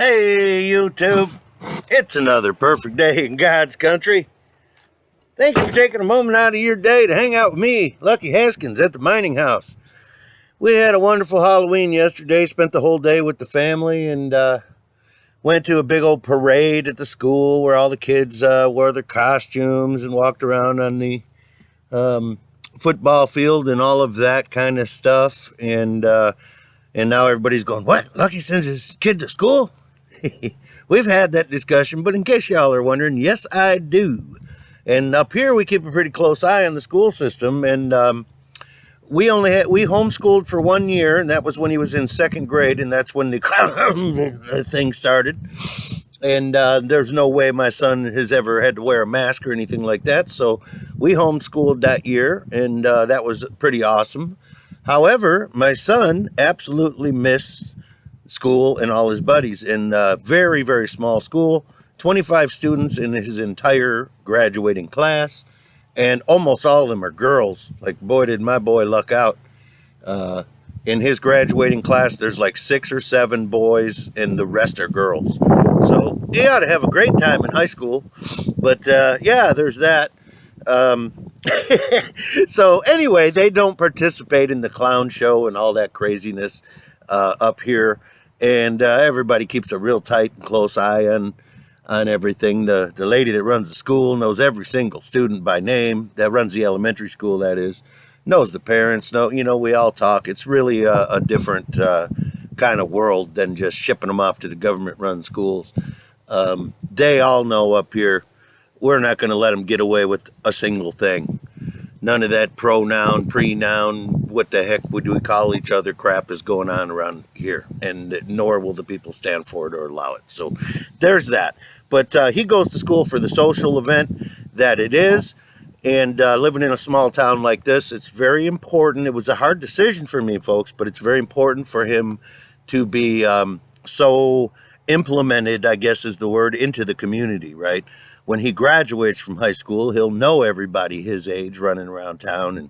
Hey, YouTube. It's another perfect day in God's country. Thank you for taking a moment out of your day to hang out with me, Lucky Haskins, at the mining house. We had a wonderful Halloween yesterday, spent the whole day with the family, and went to a big old parade at the school where all the kids wore their costumes and walked around on the football field and all of that kind of stuff. And now everybody's going, what? Lucky sends his kid to school? We've had that discussion, but in case y'all are wondering, yes, I do. And up here, we keep a pretty close eye on the school system. And we homeschooled for 1 year, and that was when he was in second grade, and that's when the thing started. And there's no way my son has ever had to wear a mask or anything like that. So we homeschooled that year, and that was pretty awesome. However, my son absolutely missed school and all his buddies in a very, very small school, 25 students in his entire graduating class, and almost all of them are girls. Like, boy, did my boy luck out. In his graduating class, there's like 6 or 7 boys, and the rest are girls. So he ought to have a great time in high school. But yeah, there's that. So anyway, they don't participate in the clown show and all that craziness up here. And everybody keeps a real tight and close eye on everything. The lady that runs the school knows every single student by name. That runs the elementary school, that is. Knows the parents. We all talk. It's really a different kind of world than just shipping them off to the government-run schools. They all know up here, we're not going to let them get away with a single thing. None of that pronoun, pre-noun, what the heck would we call each other crap is going on around here. And nor will the people stand for it or allow it. So there's that. But he goes to school for the social event that it is. And living in a small town like this, it's very important. It was a hard decision for me, folks, but it's very important for him to be so implemented, I guess is the word, into the community, right? When he graduates from high school, he'll know everybody his age running around town, and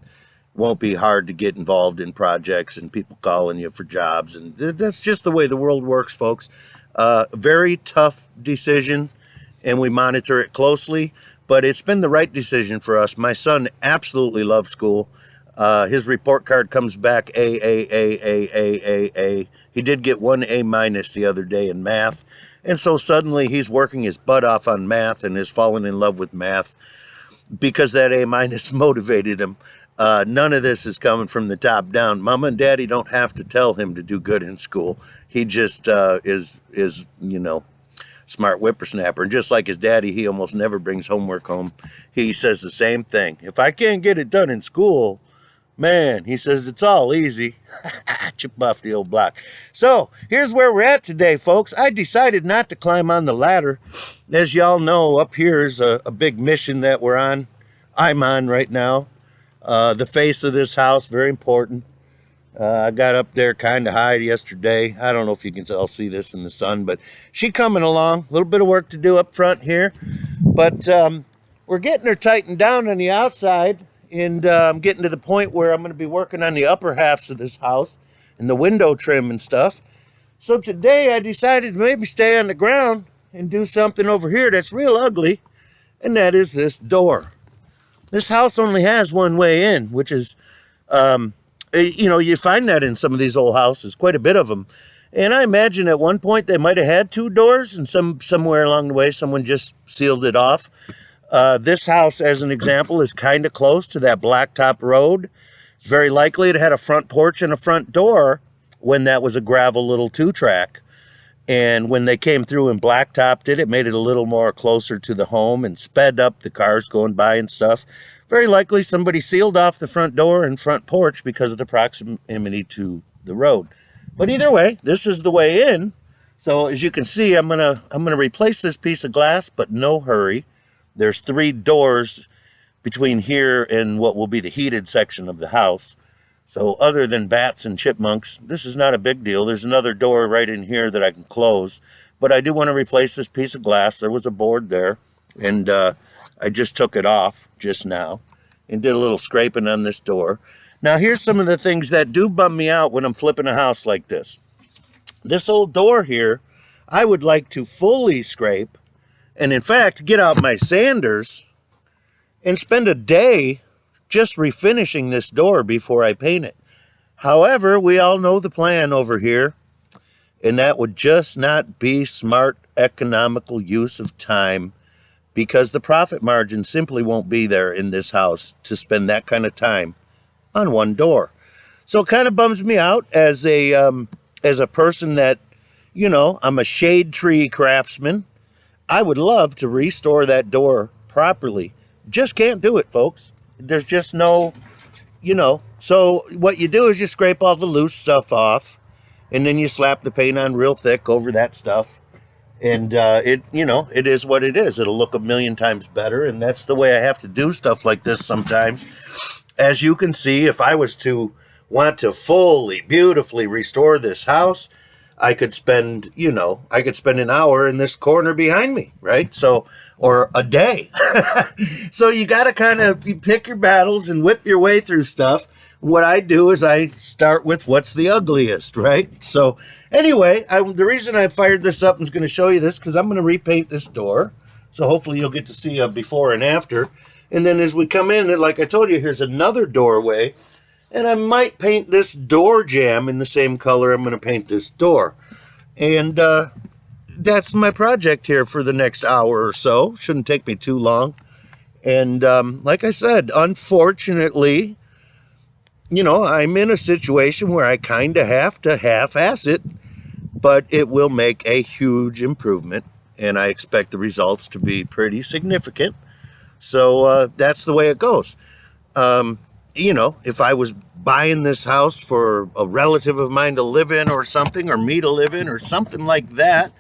won't be hard to get involved in projects and people calling you for jobs. And that's just the way the world works, folks. Very tough decision, and we monitor it closely, but it's been the right decision for us. My son absolutely loves school. His report card comes back A. He did get 1 A- the other day in math. And so suddenly he's working his butt off on math and has fallen in love with math because that A- motivated him. None of this is coming from the top down. Mama and Daddy don't have to tell him to do good in school. He just is smart whippersnapper. And just like his daddy, he almost never brings homework home. He says the same thing. If I can't get it done in school, man, he says it's all easy. Chip off the old block. So here's where we're at today, folks. I decided not to climb on the ladder. As y'all know, up here is a big mission that we're on. I'm on right now. The face of this house, very important. I got up there kind of high yesterday. I don't know if you can all see this in the sun, but she coming along. A little bit of work to do up front here. But we're getting her tightened down on the outside. And I'm getting to the point where I'm going to be working on the upper halves of this house and the window trim and stuff. So today I decided to maybe stay on the ground and do something over here that's real ugly, and that is this door. This house only has one way in, which is, you find that in some of these old houses, quite a bit of them. And I imagine at one point they might have had 2 doors, and somewhere along the way someone just sealed it off. This house, as an example, is kind of close to that blacktop road. It's very likely it had a front porch and a front door when that was a gravel little 2-track. And when they came through and blacktopped it, it made it a little more closer to the home and sped up the cars going by and stuff. Very likely somebody sealed off the front door and front porch because of the proximity to the road. But either way, this is the way in. So as you can see, I'm gonna replace this piece of glass, but no hurry. There's 3 doors between here and what will be the heated section of the house. So other than bats and chipmunks, this is not a big deal. There's another door right in here that I can close. But I do want to replace this piece of glass. There was a board there, and I just took it off just now and did a little scraping on this door. Now here's some of the things that do bum me out when I'm flipping a house like this. This old door here, I would like to fully scrape, and in fact, get out my sanders and spend a day just refinishing this door before I paint it. However, we all know the plan over here, and that would just not be smart, economical use of time, because the profit margin simply won't be there in this house to spend that kind of time on one door. So it kind of bums me out as a person that, you know, I'm a shade tree craftsman. I would love to restore that door properly. Just can't do it, folks. There's just no, you know. So what you do is you scrape all the loose stuff off, and then you slap the paint on real thick over that stuff. And it, you know, it is what it is. It'll look a million times better, and that's the way I have to do stuff like this sometimes. As you can see, if I was to want to fully, beautifully restore this house, I could spend, you know, I could spend an hour in this corner behind me, right? So, or a day. So you got to kind of pick your battles and whip your way through stuff. What I do is I start with what's the ugliest, right? So anyway, the reason I fired this up and is going to show you this, because I'm going to repaint this door. So hopefully you'll get to see a before and after. And then as we come in, like I told you, here's another doorway. And I might paint this door jamb in the same color I'm going to paint this door. And that's my project here for the next hour or so. Shouldn't take me too long. And like I said, unfortunately, you know, I'm in a situation where I kind of have to half-ass it, but it will make a huge improvement. And I expect the results to be pretty significant. So that's the way it goes. You know, if I was buying this house for a relative of mine to live in or something, or me to live in or something like that,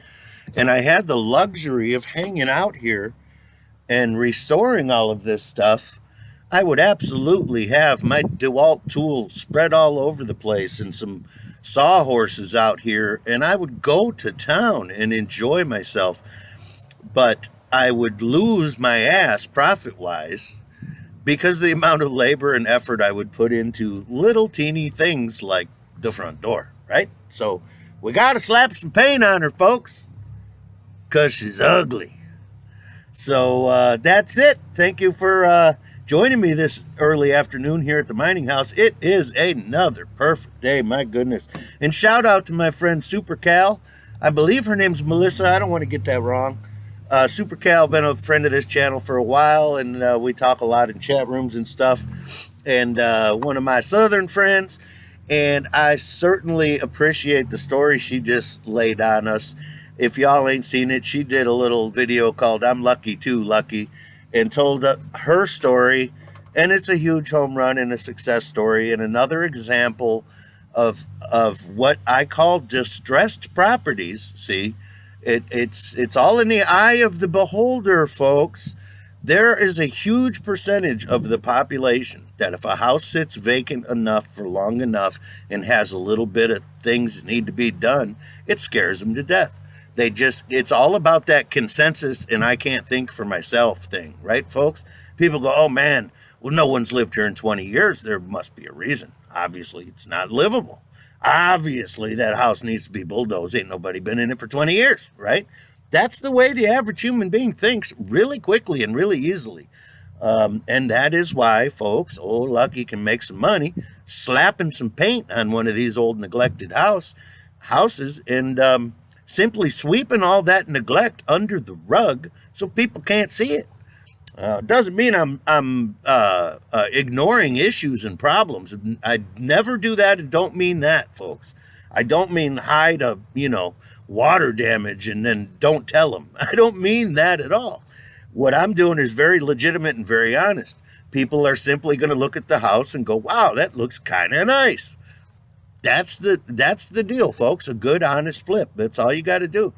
and I had the luxury of hanging out here and restoring all of this stuff, I would absolutely have my DeWalt tools spread all over the place and some sawhorses out here, and I would go to town and enjoy myself. But I would lose my ass profit-wise, because the amount of labor and effort I would put into little teeny things like the front door, right? So we got to slap some paint on her, folks, because she's ugly. So that's it. Thank you for joining me this early afternoon here at the mining house. It is another perfect day, my goodness. And shout out to my friend Super Cal. I believe her name's Melissa. I don't want to get that wrong. Super Cal, been a friend of this channel for a while, and we talk a lot in chat rooms and stuff. And one of my southern friends, and I certainly appreciate the story she just laid on us. If y'all ain't seen it, she did a little video called I'm Lucky Too Lucky, and told her story, and it's a huge home run and a success story, and another example of what I call distressed properties. See, it's all in the eye of the beholder, folks. There is a huge percentage of the population that if a house sits vacant enough for long enough and has a little bit of things that need to be done, it scares them to death. It's all about that consensus and I can't think for myself thing, right, folks? People go, oh man, well, no one's lived here in 20 years. There must be a reason. Obviously, it's not livable. Obviously, that house needs to be bulldozed. Ain't nobody been in it for 20 years, right? That's the way the average human being thinks, really quickly and really easily. And that is why, folks, old Lucky can make some money slapping some paint on one of these old neglected houses and simply sweeping all that neglect under the rug so people can't see it. Doesn't mean I'm ignoring issues and problems. I never do that, and don't mean that, folks. I don't mean hide water damage and then don't tell them. I don't mean that at all. What I'm doing is very legitimate and very honest. People are simply going to look at the house and go, "Wow, that looks kind of nice." That's the deal, folks. A good, honest flip. That's all you got to do.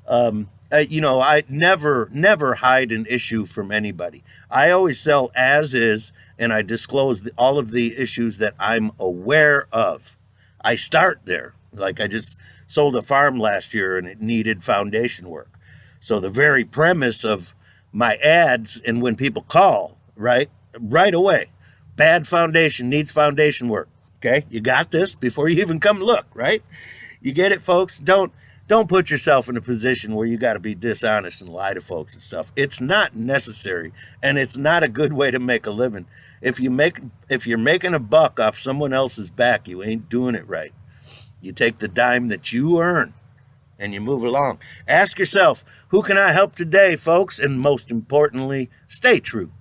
I never hide an issue from anybody. I always sell as is, and I disclose all of the issues that I'm aware of. I start there. Like I just sold a farm last year, and it needed foundation work. So the very premise of my ads, and when people call, right away, bad foundation, needs foundation work. Okay, you got this before you even come look, right? You get it, folks? Don't Don't put yourself in a position where you got to be dishonest and lie to folks and stuff. It's not necessary, and it's not a good way to make a living. If you're making a buck off someone else's back, you ain't doing it right. You take the dime that you earn and you move along. Ask yourself, who can I help today, folks? And most importantly, stay true.